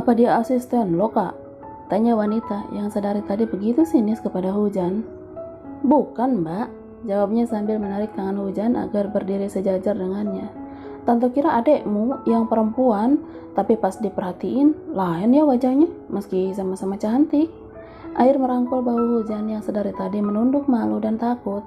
Apa dia asisten lo, Kak? Tanya wanita yang sedari tadi begitu sinis kepada Hujan. Bukan, Mbak, jawabnya sambil menarik tangan Hujan agar berdiri sejajar dengannya. Tante kira adekmu yang perempuan, tapi pas diperhatiin, lain ya wajahnya, meski sama-sama cantik. Air merangkul bahu Hujan yang sedari tadi menunduk malu dan takut.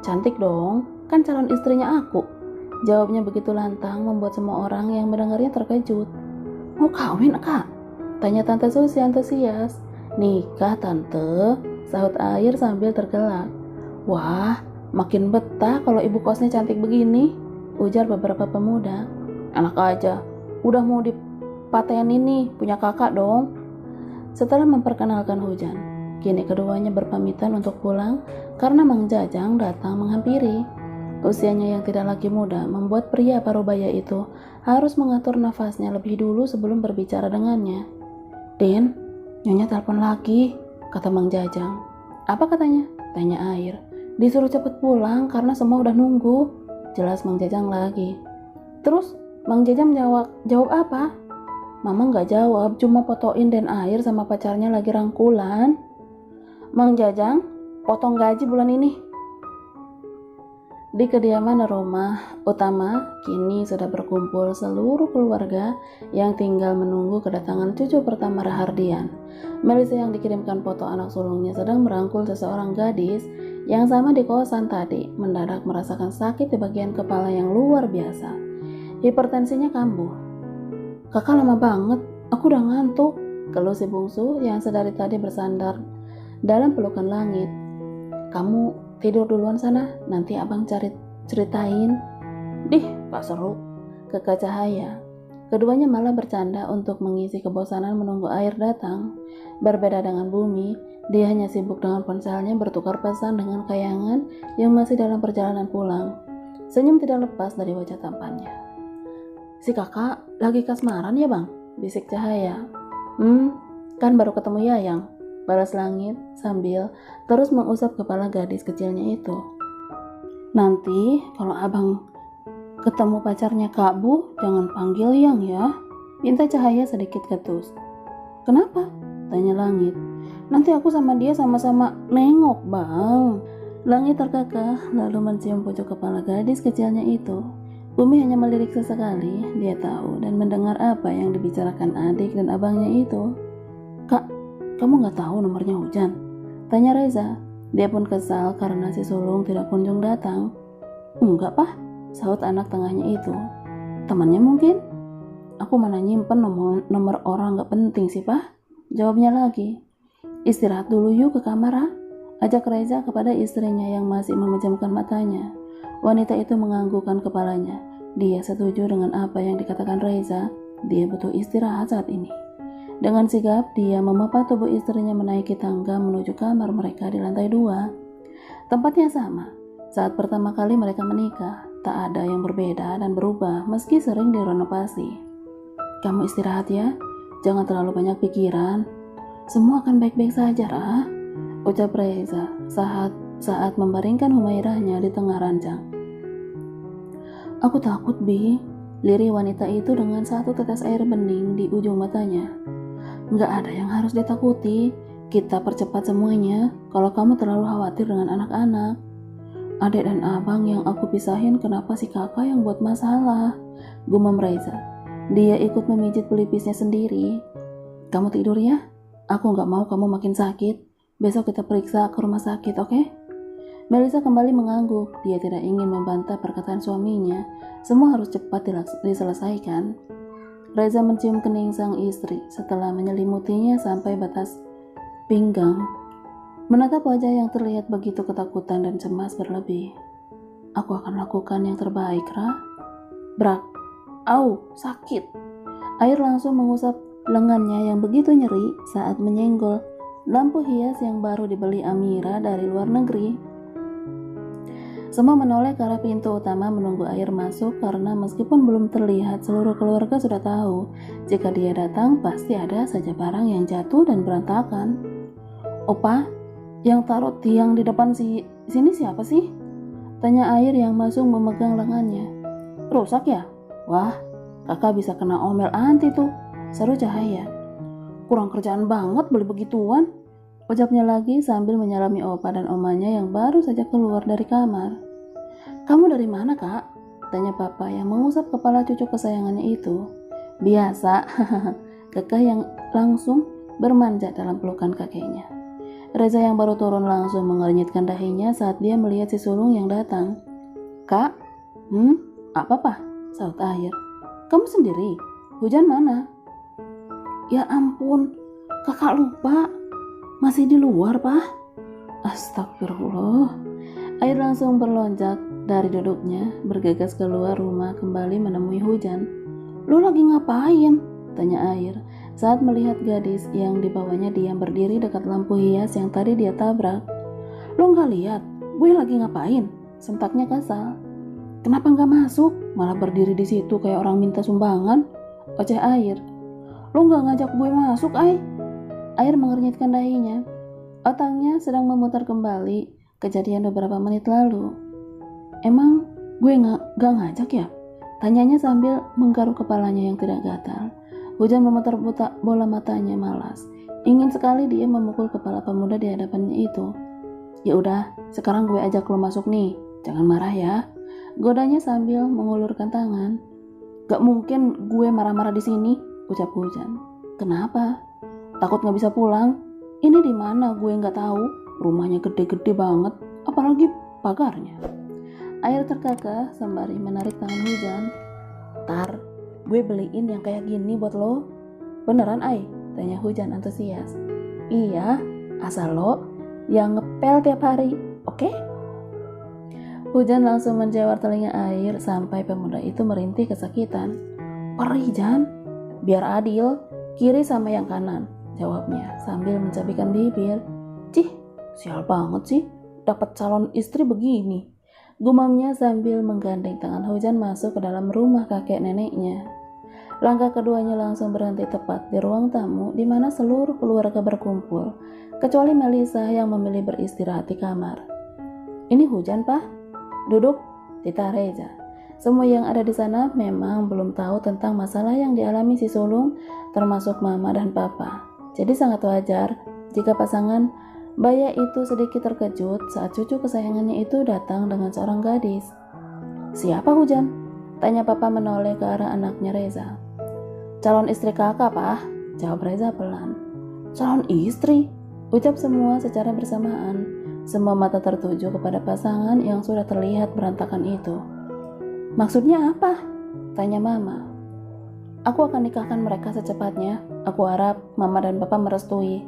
Cantik dong, kan calon istrinya aku. Jawabnya begitu lantang membuat semua orang yang mendengarnya terkejut. Mau kawin, Kak? Tanya Tante Susi antusias. Nikah, Tante, sahut Air sambil tergelak. Wah, makin betah kalau ibu kosnya cantik begini, ujar beberapa pemuda. Enak aja, udah mau dipaten ini, punya kakak dong. Setelah memperkenalkan Hujan, kini keduanya berpamitan untuk pulang karena Mang Jajang datang menghampiri. Usianya yang tidak lagi muda membuat pria parubaya itu harus mengatur nafasnya lebih dulu sebelum berbicara dengannya. Din, Nyonya telepon lagi, kata Mang Jajang. Apa katanya? Tanya Air. Disuruh cepet pulang karena semua udah nunggu, jelas Mang Jajang lagi. Terus Mang Jajang jawab apa? Mama nggak jawab, cuma fotoin Den Air sama pacarnya lagi rangkulan. Mang Jajang, potong gaji bulan ini. Di kediaman rumah utama, kini sudah berkumpul seluruh keluarga yang tinggal menunggu kedatangan cucu pertama Rahardian. Melisa yang dikirimkan foto anak sulungnya sedang merangkul seseorang gadis yang sama di kosan tadi, mendadak merasakan sakit di bagian kepala yang luar biasa. Hipertensinya kambuh. Kakak lama banget, aku udah ngantuk, keluh si bungsu yang sedari tadi bersandar dalam pelukan Langit. Kamu tidur duluan sana, nanti abang ceritain. Dih, gak seru, kekeh Cahaya. Keduanya malah bercanda untuk mengisi kebosanan menunggu Air datang. Berbeda dengan Bumi, dia hanya sibuk dengan ponselnya bertukar pesan dengan Kayangan yang masih dalam perjalanan pulang. Senyum tidak lepas dari wajah tampannya. Si kakak lagi kasmaran ya bang? Bisik Cahaya. Kan baru ketemu Yayang, balas Langit sambil terus mengusap kepala gadis kecilnya itu. Nanti kalau abang ketemu pacarnya Kak Bu, jangan panggil Yang ya, pinta Cahaya sedikit ketus. Kenapa? Tanya Langit. Nanti aku sama dia sama-sama nengok bang. Langit terkekeh lalu mencium pojok kepala gadis kecilnya itu. Bumi hanya melirik sesekali, dia tahu dan mendengar apa yang dibicarakan adik dan abangnya itu. Kak, kamu gak tahu nomornya Hujan? Tanya Reza. Dia pun kesal karena si sulung tidak kunjung datang. Enggak Pak, sahut anak tengahnya itu. Temannya mungkin? Aku mana nyimpen nomor orang gak penting sih Pak, jawabnya lagi. Istirahat dulu yuk ke kamar ha? Ajak Reza kepada istrinya yang masih memejamkan matanya. Wanita itu menganggukkan kepalanya. Dia setuju dengan apa yang dikatakan Reza. Dia butuh istirahat saat ini. Dengan sigap, dia memapa tubuh istrinya menaiki tangga menuju kamar mereka di lantai 2. Tempatnya sama. Saat pertama kali mereka menikah, tak ada yang berbeda dan berubah meski sering direnovasi. Kamu istirahat ya, jangan terlalu banyak pikiran. Semua akan baik-baik saja, Ra, ucap Reza saat membaringkan Humairahnya di tengah ranjang. Aku takut, Bi, lirih wanita itu dengan satu tetes air bening di ujung matanya. Nggak ada yang harus ditakuti, kita percepat semuanya kalau kamu terlalu khawatir dengan anak-anak. Adik dan abang yang aku pisahin, kenapa si kakak yang buat masalah? Gumam Reza. Dia ikut memijit pelipisnya sendiri. Kamu tidur ya? Aku nggak mau kamu makin sakit. Besok kita periksa ke rumah sakit, oke? Melisa kembali mengangguk. Dia tidak ingin membantah perkataan suaminya. Semua harus cepat diselesaikan. Reza mencium kening sang istri setelah menyelimutinya sampai batas pinggang. Menatap wajah yang terlihat begitu ketakutan dan cemas berlebih. Aku akan lakukan yang terbaik, Ra. Brak. Au, sakit. Air langsung mengusap lengannya yang begitu nyeri saat menyenggol lampu hias yang baru dibeli Amira dari luar negeri. Semua menoleh ke arah pintu utama menunggu Air masuk karena meskipun belum terlihat, seluruh keluarga sudah tahu jika dia datang pasti ada saja barang yang jatuh dan berantakan. Opa, yang taruh tiang di depan sini siapa sih? Tanya Air yang masuk memegang lengannya. Rusak ya? Wah, kakak bisa kena omel anti tuh, seru Cahaya. kurang kerjaan banget beli begituan, ucapnya lagi sambil menyalami opa dan omanya yang baru saja keluar dari kamar. Kamu dari mana, Kak? Tanya papa yang mengusap kepala cucu kesayangannya itu. Biasa, kekeh yang langsung bermanjat dalam pelukan kakeknya. Reza yang baru turun langsung mengernyitkan dahinya saat dia melihat si sulung yang datang. Kak, apa Pak? Saut Air. Kamu sendiri? Hujan mana? Ya ampun, kakak lupa. Masih di luar, Pak. Astagfirullah. Air langsung berlonjak dari duduknya, bergegas keluar rumah kembali menemui Hujan. Lu lagi ngapain? Tanya Air saat melihat gadis yang dibawanya diam berdiri dekat lampu hias yang tadi dia tabrak. Lu nggak lihat gue lagi ngapain? Sentaknya kasar. Kenapa nggak masuk? Malah berdiri di situ kayak orang minta sumbangan. Oceh Air. Lu nggak ngajak gue masuk, Ai? Air mengernyitkan dahinya. Otaknya sedang memutar kembali kejadian beberapa menit lalu. Emang gue nggak ngajak ya? Tanyanya sambil menggaruk kepalanya yang tidak gatal. Hujan memutar-putar bola matanya malas. Ingin sekali dia memukul kepala pemuda di hadapannya itu. Ya udah, sekarang gue ajak lo masuk nih. Jangan marah ya. Godanya sambil mengulurkan tangan. Gak mungkin gue marah-marah di sini, ucap Hujan. Kenapa? Takut gak bisa pulang? Ini di mana gue nggak tahu. Rumahnya gede-gede banget, apalagi pagarnya. Air terkekeh sembari menarik tangan Hujan. Tar, gue beliin yang kayak gini buat lo. Beneran, Ai? Tanya Hujan antusias. Iya, asal lo yang ngepel tiap hari, oke? Hujan langsung menjawar telinga Air sampai pemuda itu merintih kesakitan. Perih, Jan. Biar adil, kiri sama yang kanan, jawabnya sambil mencabikkan bibir. Cih, sial banget sih, dapat calon istri begini. Gumamnya sambil menggandeng tangan Hujan masuk ke dalam rumah kakek neneknya. Langkah keduanya langsung berhenti tepat di ruang tamu di mana seluruh keluarga berkumpul, kecuali Melisa yang memilih beristirahat di kamar. Ini Hujan, Pak? Duduk, titah Reza. Semua yang ada di sana memang belum tahu tentang masalah yang dialami si sulung, termasuk mama dan papa. Jadi sangat wajar jika pasangan Baya itu sedikit terkejut saat cucu kesayangannya itu datang dengan seorang gadis. Siapa Hujan? Tanya papa menoleh ke arah anaknya Reza. Calon istri kakak, Pak, jawab Reza pelan. Calon istri? Ucap semua secara bersamaan. Semua mata tertuju kepada pasangan yang sudah terlihat berantakan itu. Maksudnya apa? Tanya mama. Aku akan nikahkan mereka secepatnya. Aku harap mama dan papa merestui.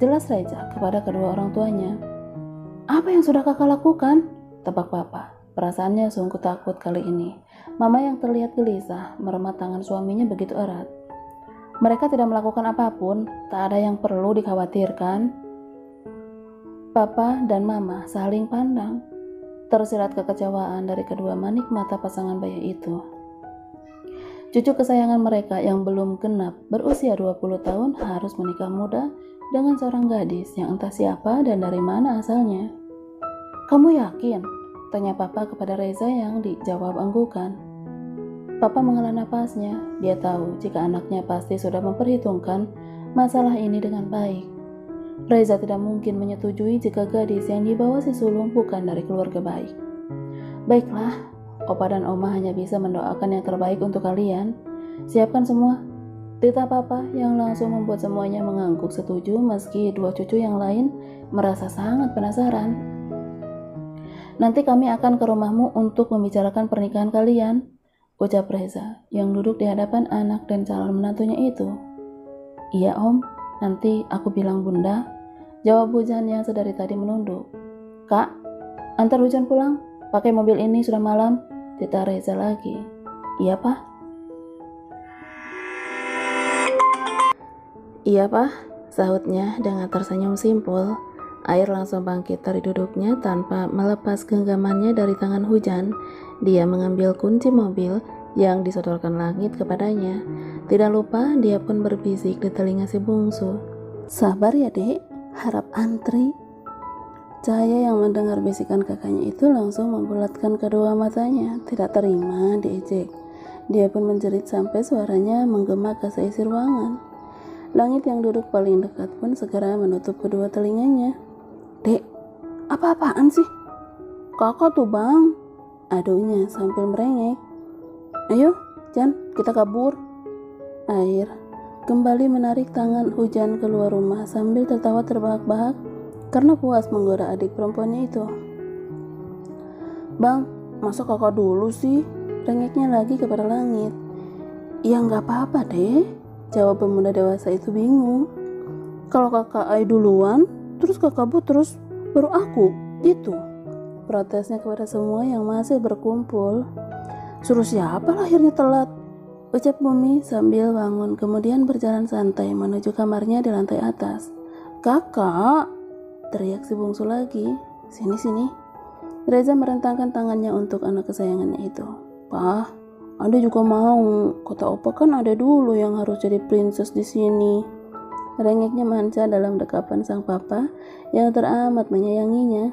Jelas Reza kepada kedua orang tuanya. Apa yang sudah kakak lakukan? Tebak papa. Perasaannya sungguh takut kali ini. Mama yang terlihat gelisah meremat tangan suaminya begitu erat. Mereka tidak melakukan apapun, tak ada yang perlu dikhawatirkan. Papa dan mama saling pandang. Tersirat kekecewaan dari kedua manik mata pasangan Baya itu. Cucu kesayangan mereka yang belum genap berusia 20 tahun harus menikah muda dengan seorang gadis yang entah siapa dan dari mana asalnya. Kamu yakin? Tanya papa kepada Reza yang dijawab anggukan. Papa menghela napasnya. Dia tahu jika anaknya pasti sudah memperhitungkan masalah ini dengan baik. Reza tidak mungkin menyetujui jika gadis yang dibawa si sulung bukan dari keluarga baik. Baiklah, opa dan oma hanya bisa mendoakan yang terbaik untuk kalian. Siapkan semua. Titah papa yang langsung membuat semuanya mengangguk setuju meski dua cucu yang lain merasa sangat penasaran. Nanti kami akan ke rumahmu untuk membicarakan pernikahan kalian, ucap Reza yang duduk di hadapan anak dan calon menantunya itu. Iya om, nanti aku bilang bunda, jawab Hujan yang sedari tadi menunduk. Kak, antar Hujan pulang, pakai mobil ini sudah malam, titah Reza lagi. Iya pak. Iya pak, sahutnya dengan tersenyum simpul. Air langsung bangkit dari duduknya tanpa melepas genggamannya dari tangan Hujan. Dia mengambil kunci mobil yang disodorkan langit kepadanya. Tidak lupa dia pun berbisik di telinga si bungsu. Sabar ya dek, harap antri. Cahaya yang mendengar bisikan kakaknya itu langsung membulatkan kedua matanya. Tidak terima diejek. Dia pun menjerit sampai suaranya menggema ke seisi ruangan. Langit yang duduk paling dekat pun segera menutup kedua telinganya. "Dek, apa-apaan sih?" "Kakak tuh bang," aduhnya sambil merengek. "Ayo, Jan, kita kabur." Air kembali menarik tangan Hujan keluar rumah sambil tertawa terbahak-bahak karena puas menggoda adik perempuannya itu. "Bang, masa kakak dulu sih?" Rengeknya lagi kepada langit. "Ya nggak apa-apa deh," jawab pemuda dewasa itu bingung. "Kalau kakak Ai duluan, terus kakak Bu, terus baru aku, gitu," protesnya kepada semua yang masih berkumpul. "Suruh siapa lahirnya telat?" ucap Bumi sambil bangun kemudian berjalan santai menuju kamarnya di lantai atas. "Kakak!" teriak si bungsu lagi. Sini. Reza merentangkan tangannya untuk anak kesayangannya itu. "Pah, Ade juga mau. Kata opa kan Ade dulu yang harus jadi princess di sini." Rengeknya manca dalam dekapan sang papa yang teramat menyayanginya.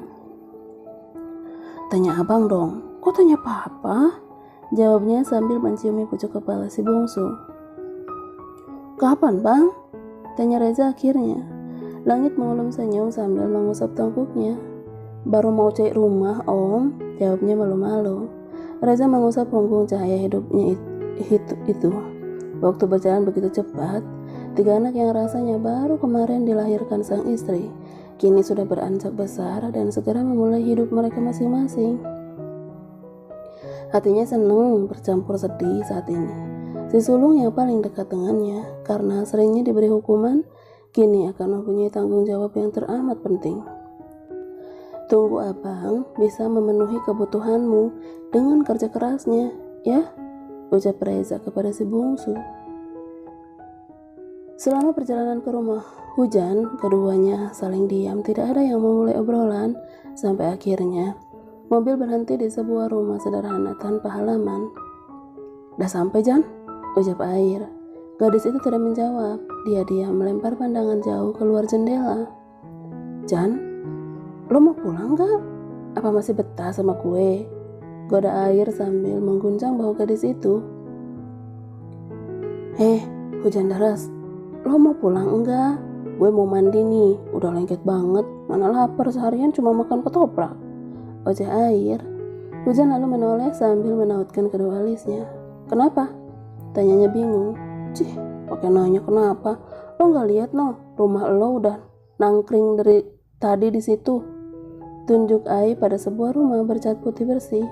"Tanya abang dong." "Kok tanya papa?" jawabnya sambil menciumi pucuk kepala si bungsu. "Kapan bang?" tanya Reza akhirnya. Langit mengulum senyum sambil mengusap tengkuknya. "Baru mau cari rumah om," jawabnya malu-malu. Reza mengusap punggung cahaya hidupnya itu. Waktu berjalan begitu cepat, 3 anak yang rasanya baru kemarin dilahirkan sang istri, kini sudah beranjak besar dan segera memulai hidup mereka masing-masing. Hatinya senang bercampur sedih saat ini. Si sulung yang paling dekat dengannya, karena seringnya diberi hukuman, kini akan mempunyai tanggung jawab yang teramat penting. "Tunggu abang bisa memenuhi kebutuhanmu dengan kerja kerasnya, ya," ucap Reza kepada si bungsu. Selama perjalanan ke rumah Hujan, keduanya saling diam, tidak ada yang memulai obrolan, sampai akhirnya mobil berhenti di sebuah rumah sederhana tanpa halaman. "Udah sampai, Jan?" ucap Air. Gadis itu tidak menjawab, dia diam melempar pandangan jauh keluar jendela. "Jan, lo mau pulang gak? Apa masih betah sama gue?" goda Air sambil mengguncang bahu gadis itu. Hujan deras, lo mau pulang enggak? Gue mau mandi nih, udah lengket banget, mana lapar seharian cuma makan ketoprak, oceh Air. Hujan lalu menoleh sambil menautkan kedua alisnya. "Kenapa?" tanyanya bingung. "Cih, pakai nanya kenapa? Lo nggak lihat no, rumah lo udah nangkring dari tadi di situ." Tunjuk Ai pada sebuah rumah bercat putih bersih.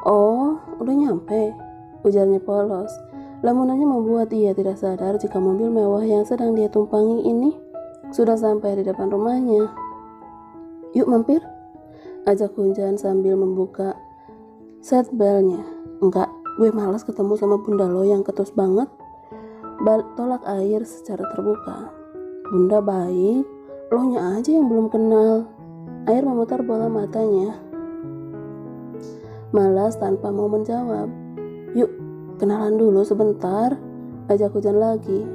"Oh, udah nyampe," ujarnya polos. Lamunannya membuat ia tidak sadar jika mobil mewah yang sedang dia tumpangi ini sudah sampai di depan rumahnya. "Yuk mampir," ajak Hujan sambil membuka seatbeltnya. "Enggak, gue malas ketemu sama bunda lo yang ketus banget," tolak Air secara terbuka. "Bunda baik, lo nya aja yang belum kenal." Air memutar bola matanya, malas tanpa mau menjawab. "Yuk, kenalan dulu sebentar," ajak Hujan lagi.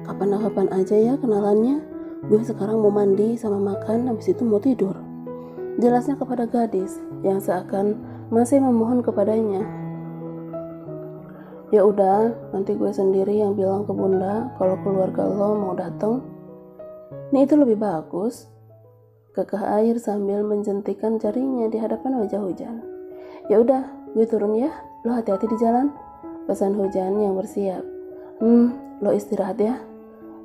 "Kapan-kapan aja ya kenalannya. Gue sekarang mau mandi sama makan, habis itu mau tidur," jelasnya kepada gadis yang seakan masih memohon kepadanya. "Ya udah, nanti gue sendiri yang bilang ke bunda kalau keluarga lo mau datang." "Nih itu lebih bagus," kekeh Air sambil menjentikan jarinya di hadapan wajah Hujan. "Ya udah, gue turun ya. Lo hati-hati di jalan," pesan Hujan yang bersiap. Lo istirahat ya."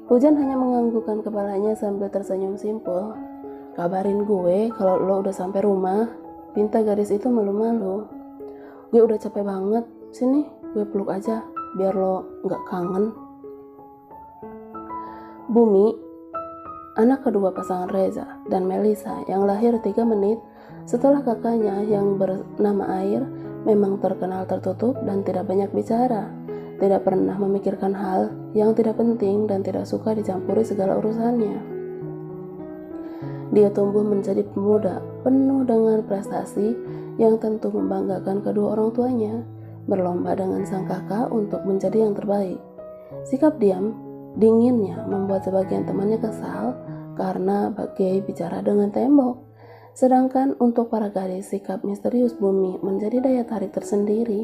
Hujan hanya menganggukkan kepalanya sambil tersenyum simpul. "Kabarin gue kalau lo udah sampai rumah," pinta gadis itu malu-malu. "Gue udah capek banget. Sini, gue peluk aja biar lo nggak kangen." Bumi, anak kedua pasangan Reza dan Melisa yang lahir 3 menit setelah kakaknya yang bernama Air, memang terkenal tertutup dan tidak banyak bicara, tidak pernah memikirkan hal yang tidak penting dan tidak suka dicampuri segala urusannya. Dia tumbuh menjadi pemuda penuh dengan prestasi yang tentu membanggakan kedua orang tuanya, berlomba dengan sang kakak untuk menjadi yang terbaik. Sikap dinginnya membuat sebagian temannya kesal karena bagai bicara dengan tembok. Sedangkan untuk para gadis, sikap misterius Bumi menjadi daya tarik tersendiri.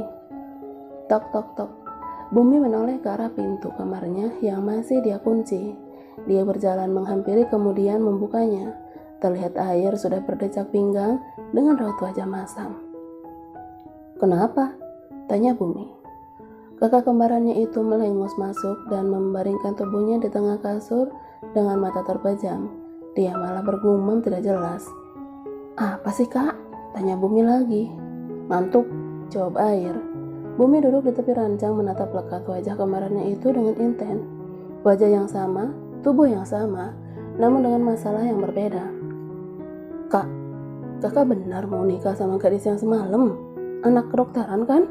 Tok tok tok. Bumi menoleh ke arah pintu kamarnya yang masih dia kunci. Dia berjalan menghampiri kemudian membukanya. Terlihat air sudah berdecak pinggang dengan raut wajah masam. "Kenapa?" tanya Bumi. Kakak kembarannya itu melengus masuk dan membaringkan tubuhnya di tengah kasur dengan mata terpejam. Dia malah bergumam tidak jelas. "Apa sih, Kak?" tanya Bumi lagi. "Ngantuk," jawab Air. Bumi duduk di tepi ranjang menatap lekat wajah kembarannya itu dengan intens. Wajah yang sama, tubuh yang sama, namun dengan masalah yang berbeda. "Kak, kakak benar mau nikah sama gadis yang semalam? Anak kedokteran kan?"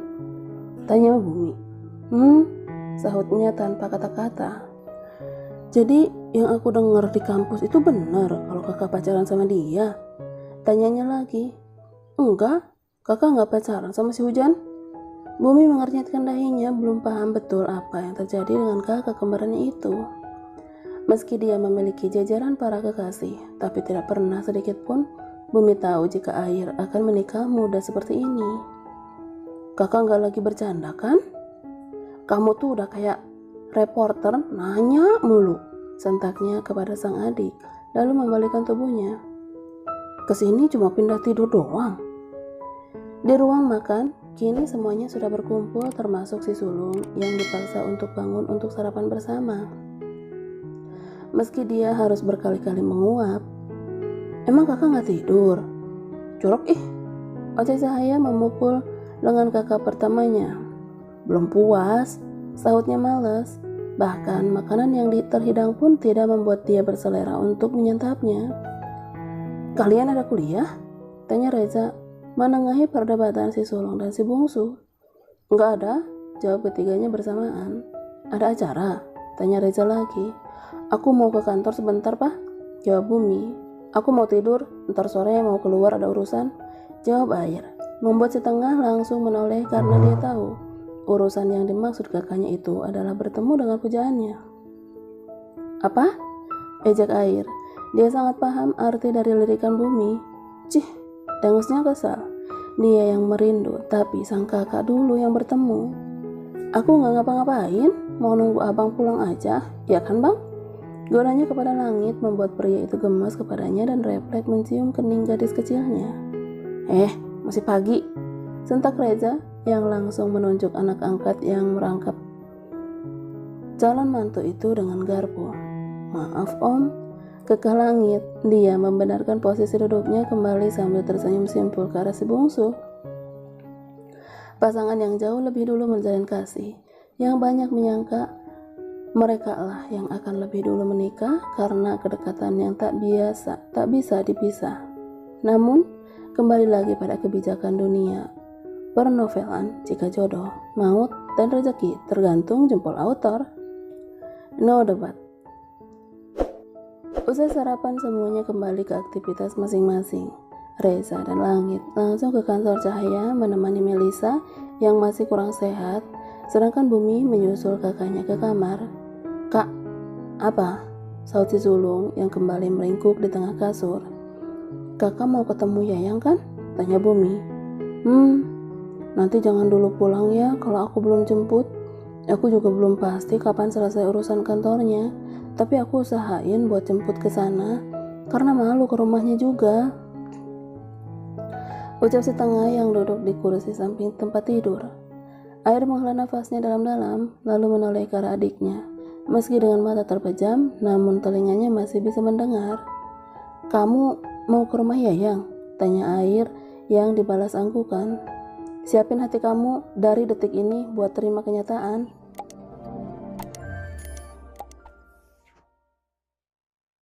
tanya Bumi. Sahutnya tanpa kata-kata. "Jadi yang aku dengar di kampus itu benar kalau kakak pacaran sama dia?" tanyanya lagi. "Enggak, kakak nggak pacaran sama si Hujan." Bumi mengernyitkan dahinya, belum paham betul apa yang terjadi dengan kakak kembarannya itu. Meski dia memiliki jajaran para kekasih, tapi tidak pernah sedikit pun Bumi tahu jika Air akan menikah muda seperti ini. "Kakak nggak lagi bercanda kan? Kamu tuh udah kayak reporter nanya mulu," sentaknya kepada sang adik, lalu membalikkan tubuhnya. "Kesini cuma pindah tidur doang." Di ruang makan, kini semuanya sudah berkumpul termasuk si sulung yang dipaksa untuk bangun untuk sarapan bersama. Meski dia harus berkali-kali menguap. "Emang kakak nggak tidur?" "Jorok ih." Oceh Cahaya memukul lengan kakak pertamanya. "Belum puas," sahutnya malas. Bahkan makanan yang terhidang pun tidak membuat dia berselera untuk menyantapnya. "Kalian ada kuliah?" tanya Reza, menengahi perdebatan si sulung dan si bungsu. "Enggak ada," jawab ketiganya bersamaan. "Ada acara?" tanya Reza lagi. "Aku mau ke kantor sebentar, Pak," jawab Bumi. "Aku mau tidur, ntar sore mau keluar ada urusan," jawab Air. Membuat si tengah langsung menoleh karena dia tahu urusan yang dimaksud kakaknya itu adalah bertemu dengan pujaannya. "Apa?" ejak Air. Dia sangat paham arti dari lirikan Bumi. "Cih," dengusnya kesal. Dia yang merindu, tapi sang kakak dulu yang bertemu. "Aku nggak ngapa-ngapain, mau nunggu abang pulang aja, ya kan bang?" Godanya kepada langit membuat pria itu gemas kepadanya dan refleks mencium kening gadis kecilnya. Masih pagi," sentak Reza yang langsung menunjuk anak angkat yang merangkap calon mantu itu dengan garpu. "Maaf om," kekeh langit. Dia membenarkan posisi duduknya kembali sambil tersenyum simpul ke arah si bungsu. Pasangan yang jauh lebih dulu menjalin kasih, yang banyak menyangka mereka lah yang akan lebih dulu menikah karena kedekatan yang tak bisa dipisah. Namun kembali lagi pada kebijakan dunia pernovelan, jika jodoh, maut, dan rezeki tergantung jempol autor. No debat. Usai sarapan semuanya kembali ke aktivitas masing-masing. Reza dan Langit langsung ke kantor Cahaya menemani Melisa yang masih kurang sehat, sedangkan Bumi menyusul kakaknya ke kamar. "Kak, apa?" saut si sulung yang kembali meringkuk di tengah kasur. "Kakak mau ketemu Yayang kan?" tanya Bumi. Nanti jangan dulu pulang ya kalau aku belum jemput. Aku juga belum pasti kapan selesai urusan kantornya, tapi aku usahain buat jemput ke sana karena malu ke rumahnya juga," ucap si tengah yang duduk di kursi samping tempat tidur. Air menghela nafasnya dalam-dalam lalu menoleh ke arah adiknya. Meski dengan mata terpejam, namun telinganya masih bisa mendengar. "Kamu mau ke rumah Yayang?" tanya Air yang dibalas anggukan. "Siapin hati kamu dari detik ini buat terima kenyataan.